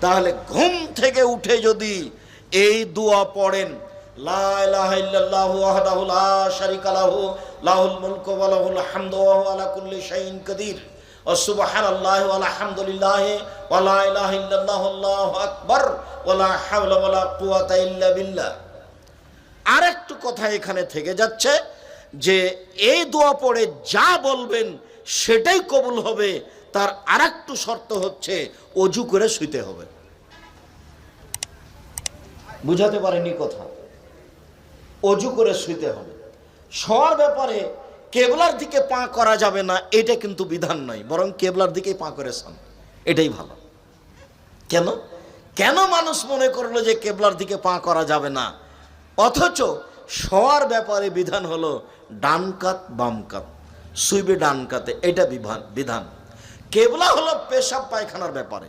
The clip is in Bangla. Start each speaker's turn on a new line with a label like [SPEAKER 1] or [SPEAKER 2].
[SPEAKER 1] তাহলে ঘুম থেকে উঠে যদি এই দোয়া পড়েন, লা ইলাহা ইল্লাল্লাহু ওয়াহদাহু লা শারীকা লাহু লাহুল মুলকু ওয়া লাহুল হামদু ওয়া হুয়া আলা কুল্লি শাইইন কাদির ওয়া সুবহানাল্লাহি ওয়া আলহামদুলিল্লাহি ওয়া লা ইলাহা ইল্লাল্লাহু আল্লাহু আকবার ওয়া লা হাওলা ওয়া লা কুওয়াতা ইল্লা বিল্লাহ। আরেকটু কথা এখানে থেকে যাচ্ছে যে এই দোয়া পড়ে যা বলবেন সেটাই কবুল হবে। তার আরেকটু শর্ত হচ্ছে ওযু করে শুইতে হবে। বুঝাতে পারেনি কথা? ওযু করে শুইতে হবে। শোয়ার ব্যাপারে কেবলার দিকে পা করা যাবে না এটা কিন্তু বিধান নয়, বরং কেবলার দিকেই পা করে শোন, এটাই ভালো। কেন কেন মানুষ মনে করলো যে কেবলার দিকে পা করা যাবে না, অথচ শোয়ার ব্যাপারে বিধান হলো ডান কাত বাম কাত, শুইবে ডান কাতে, এটা বিধান। কেবলা হলো পেশাব পায়খানার ব্যাপারে।